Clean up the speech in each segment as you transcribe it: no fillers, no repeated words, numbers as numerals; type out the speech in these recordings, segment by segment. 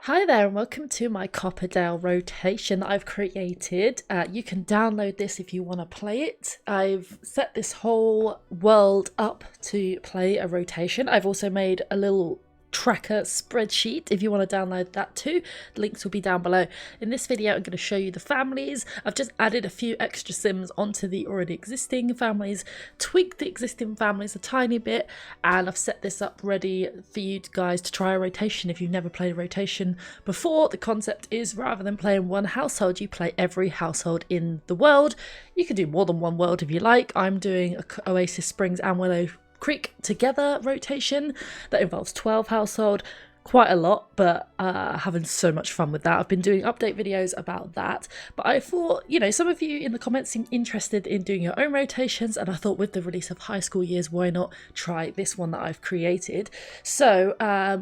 Hi there and welcome to my Copperdale rotation that I've created. You can download this if you want to play it. I've set this whole world up to play a rotation. I've also made a little tracker spreadsheet if you want to download that too. The links will be down below. In this video I'm going to show you the families. I've just added a few extra sims onto the already existing families, tweaked the existing families a tiny bit, and I've set this up ready for you guys to try a rotation if you've never played a rotation before. The concept is, rather than playing one household, you play every household in the world. You can do more than one world if you like. I'm doing a Oasis Springs and Willow Creek together rotation that involves 12 household. Quite a lot, but having so much fun with that. I've been doing update videos about that, but I thought, some of you in the comments seem interested in doing your own rotations, and I thought with the release of High School Years, why not try this one that I've created. So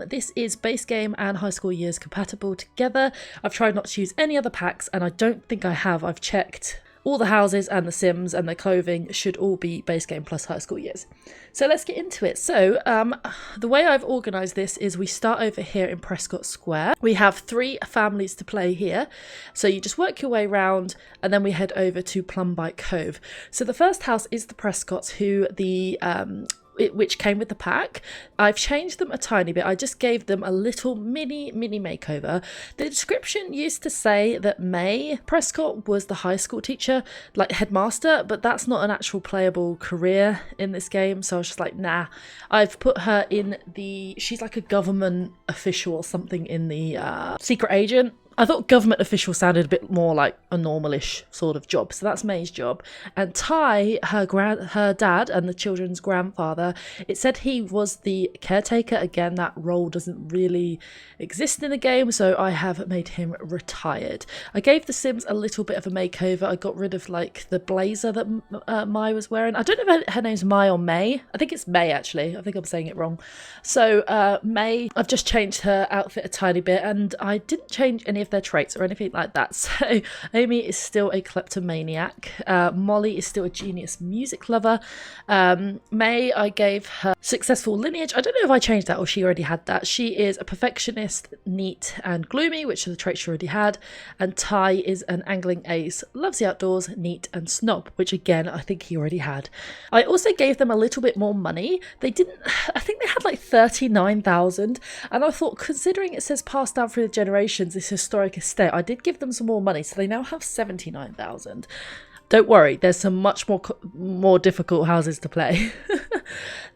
this is base game and High School Years compatible together. I've tried not to use any other packs, and I don't think I have. I've checked. All the houses and the sims and their clothing should all be base game plus High School Years. So let's get into it. So the way I've organised this is we start over here in Prescott Square. We have 3 families to play here. So you just work your way around and then we head over to Plumbike Cove. So the first house is the Prescotts, who which came with the pack. I've changed them a tiny bit. I just gave them a little mini makeover. The description used to say that May Prescott was the high school teacher, like headmaster, but that's not an actual playable career in this game, so I was just like, nah. I've put her in she's like a government official or something in the secret agent. I thought government official sounded a bit more like a normalish sort of job, so that's May's job. And Ty, her dad and the children's grandfather, it said he was the caretaker. Again, that role doesn't really exist in the game, so I have made him retired. I gave the Sims a little bit of a makeover. I got rid of like the blazer that Mai was wearing. I don't know if her name's Mai or May. I think it's May actually. I think I'm saying it wrong. So May, I've just changed her outfit a tiny bit, and I didn't change any of their traits or anything like that. So Amy is still a kleptomaniac. Molly is still a genius music lover. May, I gave her successful lineage. I don't know if I changed that or she already had that. She is a perfectionist, neat and gloomy, which are the traits she already had. And Ty is an angling ace, loves the outdoors, neat and snob, which again I think he already had. I also gave them a little bit more money. I think they had like 39,000, and I thought, considering it says passed down through the generations, this historic estate, I did give them some more money, so they now have 79,000. Don't worry, there's some much more difficult houses to play.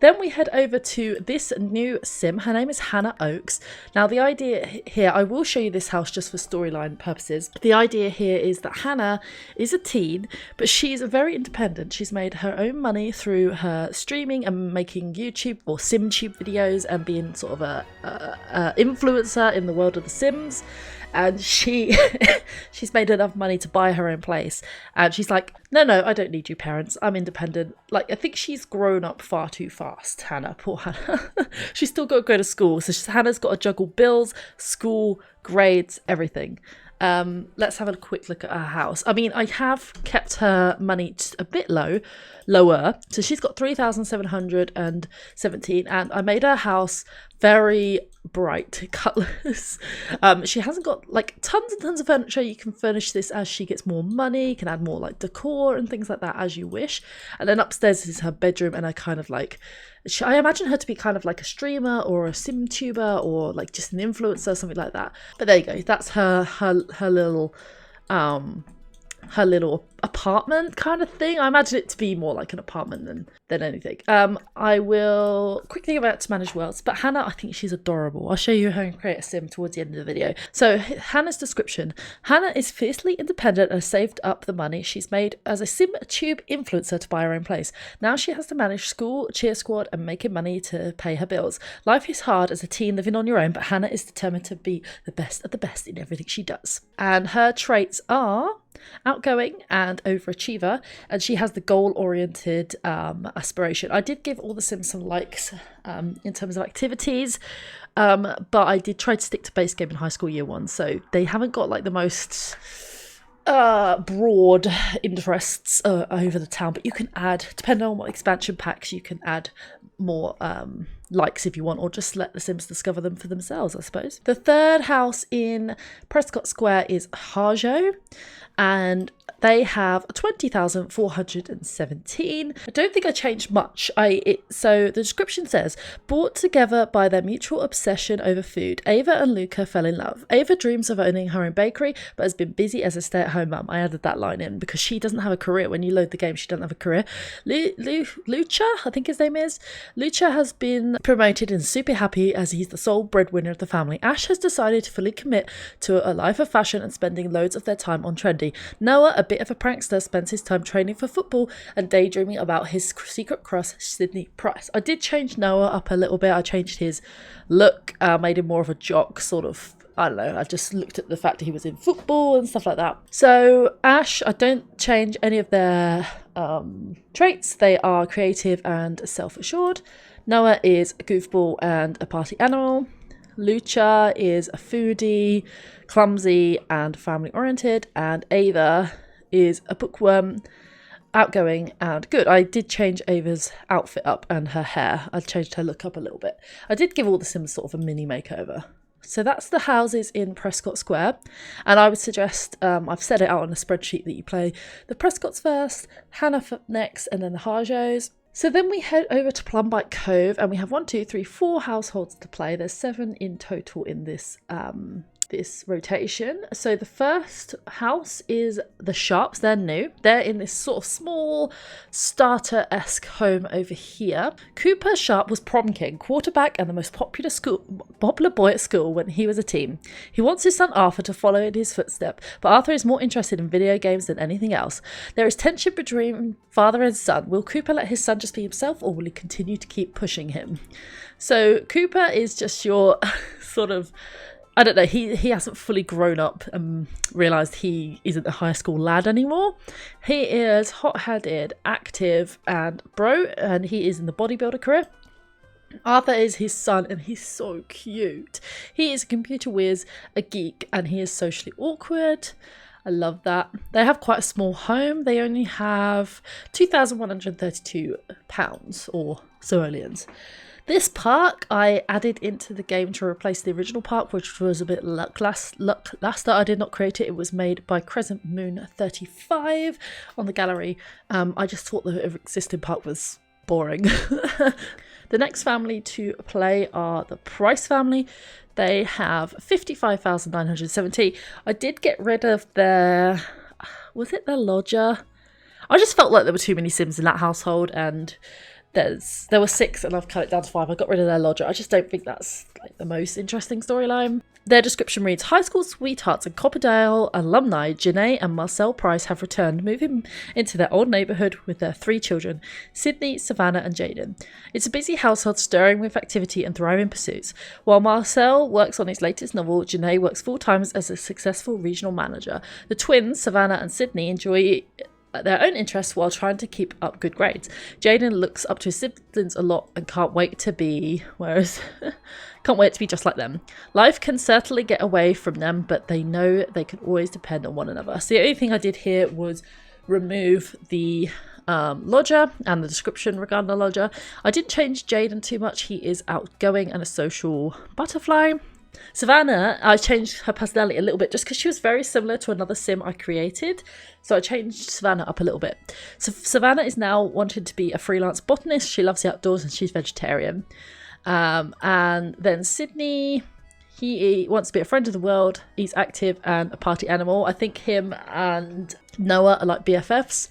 Then we head over to this new sim. Her name is Hannah Oakes. Now the idea here, I will show you this house just for storyline purposes. The idea here is that Hannah is a teen, but she's very independent. She's made her own money through her streaming and making YouTube or SimTube videos and being sort of a influencer in the world of the Sims. And she's made enough money to buy her own place, and she's like, no, I don't need you parents, I'm independent. Like, I think she's grown up far too fast, Hannah, poor Hannah. She's still got to go to school, so Hannah's got to juggle bills, school, grades, everything. Let's have a quick look at her house. I mean, I have kept her money a bit lower, so she's got 3,717, and I made her house very bright colours. She hasn't got like tons and tons of furniture. You can furnish this as she gets more money. You can add more like decor and things like that as you wish. And then upstairs is her bedroom, and I kind of like, I imagine her to be kind of like a streamer or a sim tuber or like just an influencer, something like that. But there you go, that's her little apartment kind of thing. I imagine it to be more like an apartment than anything. I will quickly go back to manage worlds, but Hannah, I think she's adorable. I'll show you her and create a sim towards the end of the video. So Hannah's description: Hannah is fiercely independent and has saved up the money she's made as a SimTube influencer to buy her own place. Now she has to manage school, cheer squad and making money to pay her bills. Life is hard as a teen living on your own, but Hannah is determined to be the best of the best in everything she does. And her traits are outgoing and overachiever, and she has the goal-oriented aspiration. I did give all the Sims some likes in terms of activities, but I did try to stick to base game in High School Year 1, so they haven't got like the most broad interests over the town, but you can add, depending on what expansion packs, you can add more likes if you want, or just let the Sims discover them for themselves, I suppose. The third house in Prescott Square is Harjo, and they have 20,417. I don't think I changed much. So the description says, brought together by their mutual obsession over food, Ava and Luca fell in love. Ava dreams of owning her own bakery, but has been busy as a stay-at-home mum. I added that line in because she doesn't have a career. When you load the game, she doesn't have a career. Lucha, I think his name is. Lucha has been promoted and super happy as he's the sole breadwinner of the family. Ash has decided to fully commit to a life of fashion and spending loads of their time on trendy. Noah, a bit of a prankster, spends his time training for football and daydreaming about his secret crush, Sydney Price. I did change Noah up a little bit. I changed his look, made him more of a jock, sort of. I don't know, I just looked at the fact that he was in football and stuff like that. So Ash, I don't change any of their traits. They are creative and self-assured. Noah is a goofball and a party animal. Lucha is a foodie, clumsy and family-oriented. And Ava is a bookworm, outgoing and good. I did change Ava's outfit up and her hair. I changed her look up a little bit. I did give all the Sims sort of a mini makeover. So that's the houses in Prescott Square, and I would suggest, I've set it out on a spreadsheet, that you play the Prescotts first, Hannah next, and then the Harjos. So then we head over to Plumbite Cove, and we have 4 households to play. There's 7 in total in this rotation. So the first house is the Sharps. They're new. They're in this sort of small starter-esque home over here. Cooper Sharp was prom king, quarterback, and the most popular boy at school when he was a teen. He wants his son Arthur to follow in his footsteps, but Arthur is more interested in video games than anything else. There is tension between father and son. Will Cooper let his son just be himself, or will he continue to keep pushing him? So Cooper is just your sort of, I don't know, he hasn't fully grown up and realised he isn't a high school lad anymore. He is hot-headed, active, and he is in the bodybuilder career. Arthur is his son, and he's so cute. He is a computer whiz, a geek, and he is socially awkward. I love that. They have quite a small home. They only have £2,132 or simoleons. This park I added into the game to replace the original park, which was a bit lackluster. I did not create it. It was made by Crescent Moon 35 on the gallery. I just thought the existing park was boring. The next family to play are the Price family. They have 55,970. I did get rid of their, was it their lodger? I just felt like there were too many Sims in that household, and there were 6 and I've cut it down to 5. I got rid of their lodger. I just don't think that's like the most interesting storyline. Their description reads, high school sweethearts and Copperdale alumni Janae and Marcel Price have returned, moving into their old neighbourhood with their 3 children, Sydney, Savannah and Jaden. It's a busy household stirring with activity and thriving pursuits. While Marcel works on his latest novel, Janae works full-time as a successful regional manager. The twins, Savannah and Sydney, enjoy their own interests while trying to keep up good grades. Jaden looks up to his siblings a lot and can't wait to be just like them. Life can certainly get away from them, but they know they can always depend on one another. So the only thing I did here was remove the lodger and the description regarding the lodger. I didn't change Jaden too much. He is outgoing and a social butterfly. Savannah, I changed her personality a little bit just because she was very similar to another sim I created. So I changed Savannah up a little bit. So Savannah is now wanting to be a freelance botanist. She loves the outdoors and she's vegetarian. And then Sydney, he wants to be a friend of the world. He's active and a party animal. I think him and Noah are like BFFs.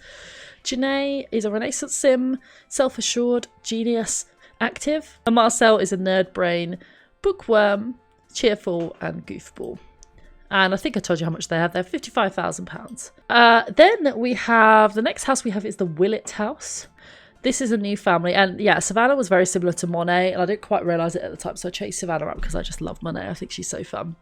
Janae is a Renaissance sim, self-assured, genius, active. And Marcel is a nerd brain, bookworm, cheerful and goofball. And I think I told you how much they have. They're £55,000. Then we have, the next house we have is the Willett house. This is a new family, and yeah, Savannah was very similar to Monet, and I didn't quite realise it at the time, so I chased Savannah up because I just love Monet. I think she's so fun.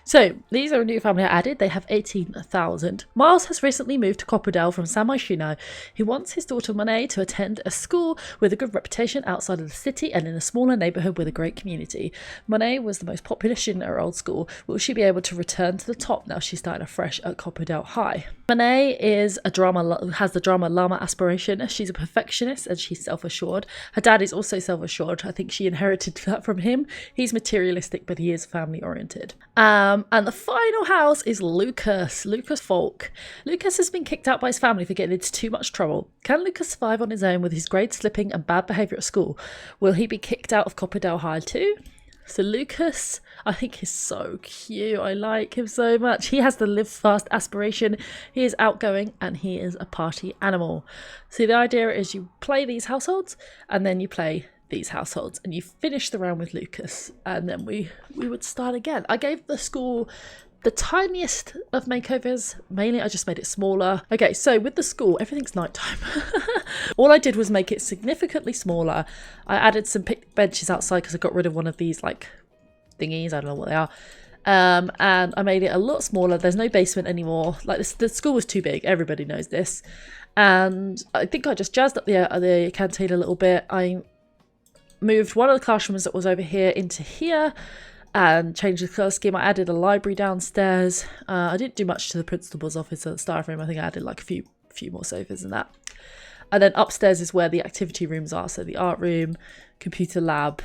So these are a new family I added. They have 18,000. Miles has recently moved to Copperdale from San Myshuno. He wants his daughter Monet to attend a school with a good reputation outside of the city and in a smaller neighbourhood with a great community. Monet was the most popular student at her old school. Will she be able to return to the top now she's starting afresh at Copperdale High? Monet is has the drama llama aspiration. She's a perfectionist and she's self-assured. Her dad is also self-assured. I think she inherited that from him. He's materialistic, but he is family-oriented. And the final house is Lucas Falk. Lucas has been kicked out by his family for getting into too much trouble. Can Lucas survive on his own with his grades slipping and bad behaviour at school? Will he be kicked out of Copperdale High too? So Lucas, I think he's so cute. I like him so much. He has the live fast aspiration. He is outgoing and he is a party animal. So the idea is you play these households and then you play these households and you finish the round with Lucas, and then we would start again. I gave the school the tiniest of makeovers. Mainly I just made it smaller. Okay, so with the school, everything's nighttime. All I did was make it significantly smaller. I added some picnic benches outside because I got rid of one of these like thingies, I don't know what they are. And I made it a lot smaller. There's no basement anymore. Like this, the school was too big, everybody knows this. And I think I just jazzed up the canteen a little bit. I moved one of the classrooms that was over here into here and changed the colour scheme. I added a library downstairs. I didn't do much to the principal's office at the staff room. I think I added like a few more sofas and that. And then upstairs is where the activity rooms are. So the art room, computer lab,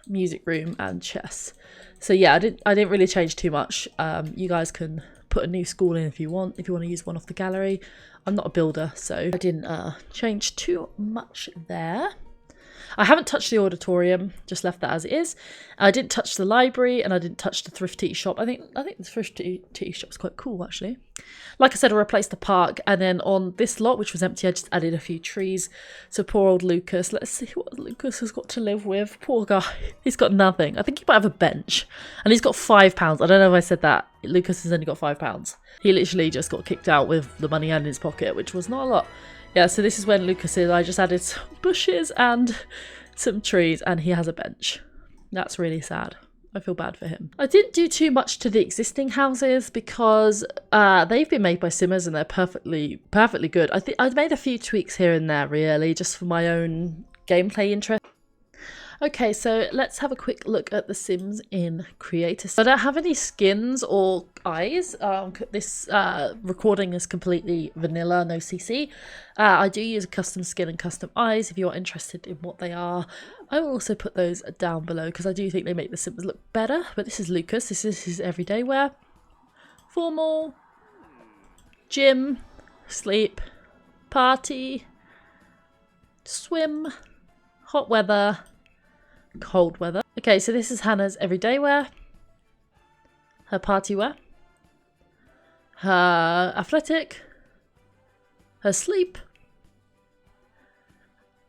music room and chess. So yeah, I didn't really change too much. You guys can put a new school in if you want to use one off the gallery. I'm not a builder, so I didn't change too much there. I haven't touched the auditorium, just left that as it is. I didn't touch the library and I didn't touch the thrift tea shop. I think the thrift tea shop's quite cool actually. Like I said, I replaced the park, and then on this lot, which was empty, I just added a few trees. So poor old Lucas, let's see what Lucas has got to live with. Poor guy, he's got nothing. I think he might have a bench, and he's got £5. I don't know if I said that. Lucas has only got £5. He literally just got kicked out with the money in his pocket, which was not a lot. Yeah, so this is when Lucas is. I just added some bushes and some trees, and he has a bench. That's really sad. I feel bad for him. I didn't do too much to the existing houses because they've been made by Simmers and they're perfectly good. I think I've made a few tweaks here and there, really, just for my own gameplay interest. Okay, so let's have a quick look at the Sims in Creator. I don't have any skins or eyes. This recording is completely vanilla, no CC. I do use a custom skin and custom eyes if you are interested in what they are. I will also put those down below because I do think they make the Sims look better. But this is Lucas. This is his everyday wear. Formal, gym, sleep, party, swim, hot weather, cold weather. Okay, so this is Hannah's everyday wear, her party wear, her athletic, her sleep,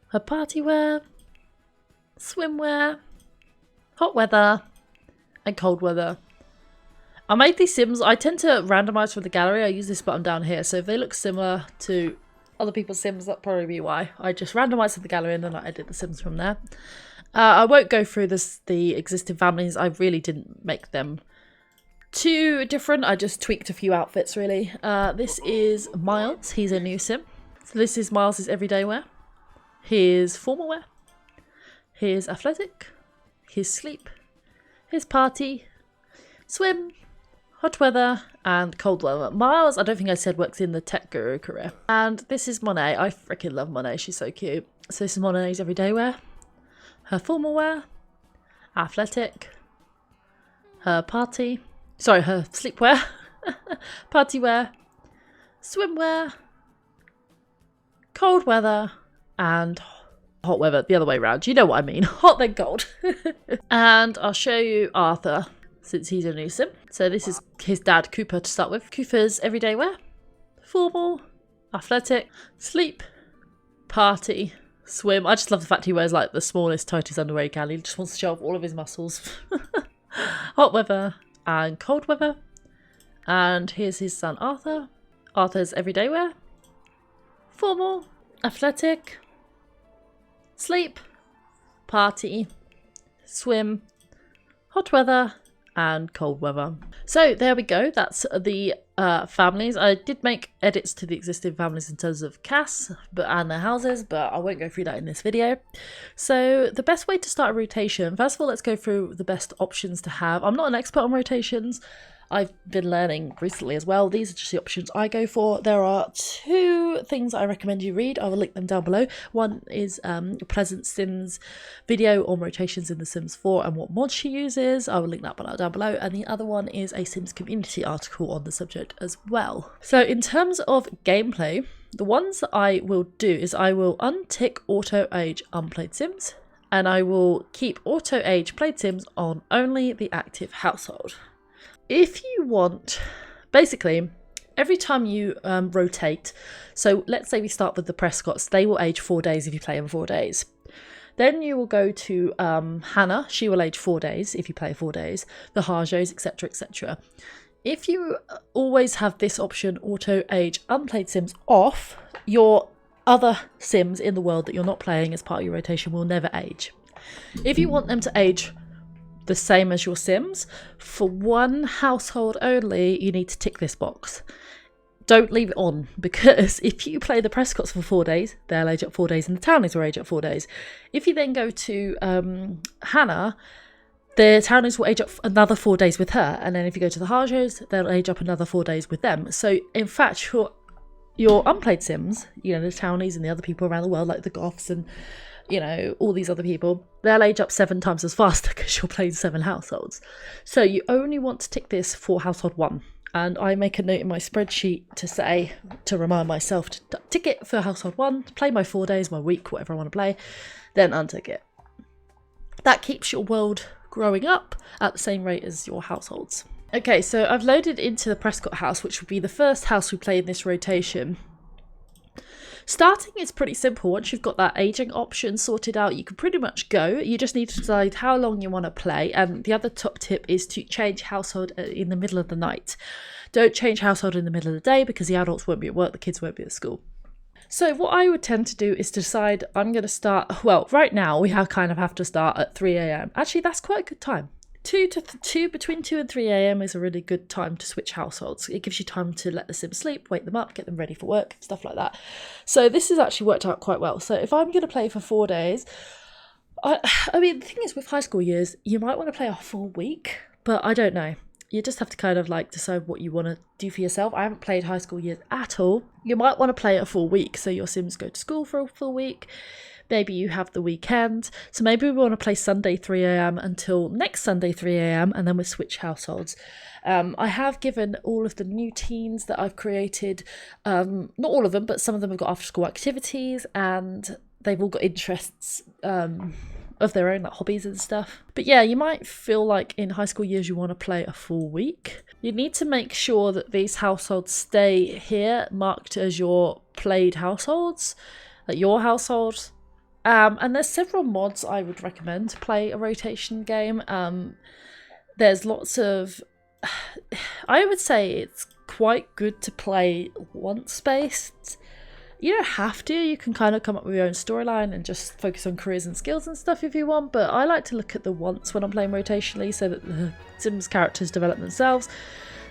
her party wear, swimwear, hot weather, and cold weather. I made these Sims. I tend to randomise from the gallery. I use this button down here, so if they look similar to other people's Sims, that'll probably be why. I just randomise from the gallery and then I edit the Sims from there. I won't go through the existing families. I really didn't make them too different. I just tweaked a few outfits, really. This is Miles. He's a new Sim. So this is Miles' everyday wear, his formal wear, his athletic, his sleep, his party, swim, hot weather, and cold weather. Miles, I don't think I said, works in the tech guru career. And this is Monet. I freaking love Monet. She's so cute. So this is Monet's everyday wear, her formal wear, athletic, her sleepwear, party wear, swimwear, cold weather, and hot weather. The other way around. You know what I mean. Hot then cold. And I'll show you Arthur, since he's a new Sim. So this is his dad, Cooper, to start with. Cooper's everyday wear, formal, athletic, sleep, party, swim. I just love the fact he wears like the smallest, tightest underwear he can. He just wants to show off all of his muscles. Hot weather and cold weather. And here's his son Arthur. Arthur's everyday wear, formal, athletic, sleep, party, swim, hot weather, and cold weather. So there we go. That's the families. I did make edits to the existing families in terms of Cass and their houses, but I won't go through that in this video. So the best way to start a rotation, first of all, let's go through the best options to have. I'm not an expert on rotations. I've been learning recently as well. These are just the options I go for. There are 2 things I recommend you read. I will link them down below. One is Pleasant Sims video on rotations in The Sims 4 and what mod she uses. I will link that one down below. And the other one is a Sims community article on the subject as well. So in terms of gameplay, the ones that I will do is I will untick auto age unplayed Sims, and I will keep auto age played Sims on only the active household. If you want, basically, every time you rotate, so let's say we start with the Prescotts, they will age 4 days if you play them 4 days. Then you will go to Hannah, she will age 4 days if you play 4 days, the Harjos, etc, etc. If you always have this option, auto age unplayed Sims, off, your other Sims in the world that you're not playing as part of your rotation will never age. If you want them to age the same as your Sims, for one household only, you need to tick this box. Don't leave it on, because if you play the Prescotts for 4 days, they'll age up 4 days, and the Townies will age up 4 days. If you then go to Hannah, the Townies will age up another 4 days with her, and then if you go to the Harjos, they'll age up another 4 days with them. So in fact, your unplayed Sims, you know, the Townies and the other people around the world, like the Goths and, you know, all these other people, they'll age up 7 times as fast because you're playing 7 households. So you only want to tick this for household 1. And I make a note in my spreadsheet to remind myself to tick it for household 1, play my 4 days, my week, whatever I want to play, then untick it. That keeps your world growing up at the same rate as your households. Okay, so I've loaded into the Prescott house, which will be the first house we play in this rotation. Starting is pretty simple. Once you've got that aging option sorted out, you can pretty much go. You just need to decide how long you want to play. And the other top tip is to change household in the middle of the night. Don't change household in the middle of the day, because the adults won't be at work, the kids won't be at school. So what I would tend to do is decide I'm going to start, well, right now we kind of have to start at 3 a.m. Actually, that's quite a good time. Between 2 and 3 a.m. is a really good time to switch households. It gives you time to let the Sims sleep, wake them up, get them ready for work, stuff like that. So this has actually worked out quite well. So if I'm going to play for 4 days, I mean, the thing is with high school years, you might want to play a full week, but I don't know. You just have to kind of like decide what you want to do for yourself. I haven't played high school years at all. You might want to play a full week, so your Sims go to school for a full week. Maybe you have the weekend. So maybe we want to play Sunday 3 a.m. until next Sunday 3 a.m. and then we switch households. I have given all of the new teens that I've created, not all of them, but some of them have got after school activities, and they've all got interests of their own, like hobbies and stuff. But yeah, you might feel like in high school years you want to play a full week. You need to make sure that these households stay here marked as your played households, like your household. And there's several mods I would recommend to play a rotation game. There's lots of, I would say it's quite good to play once based. You don't have to, you can kind of come up with your own storyline and just focus on careers and skills and stuff if you want, but I like to look at the once when I'm playing rotationally so that the Sims characters develop themselves.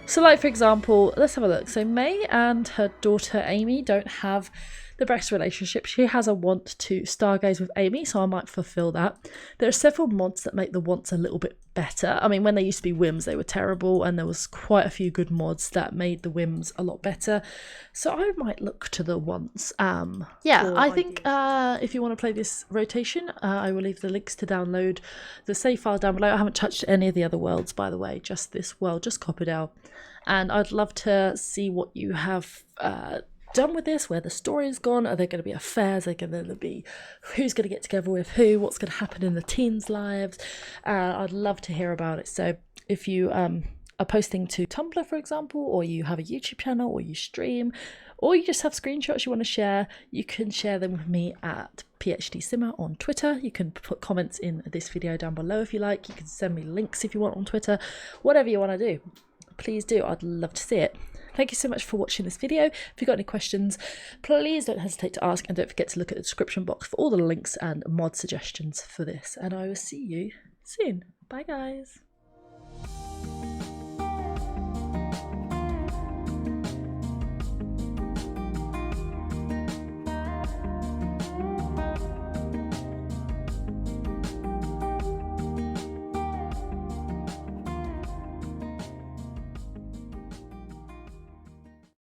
So like for example, let's have a look. So May and her daughter Amy don't have the best relationship. She has a want to stargaze with Amy, so I might fulfill that. There are several mods that make the wants a little bit better. I mean, when they used to be whims, they were terrible, and there was quite a few good mods that made the whims a lot better. So I might look to the wants. Yeah, I think if you want to play this rotation, I will leave the links to download the save file down below. I haven't touched any of the other worlds, by the way, just this world, just Copperdale. And I'd love to see what you have done with this, where the story's gone. Are there going to be affairs? Are there going to be who's going to get together with who? What's going to happen in the teens' lives? I'd love to hear about it. So if you are posting to Tumblr, for example, or you have a YouTube channel, or you stream, or you just have screenshots you want to share, you can share them with me at PhD Simmer on Twitter. You can put comments in this video down below if you like. You can send me links if you want on Twitter. Whatever you want to do, please do. I'd love to see it. Thank you so much for watching this video. If you've got any questions, please don't hesitate to ask, and don't forget to look at the description box for all the links and mod suggestions for this. And I will see you soon. Bye guys.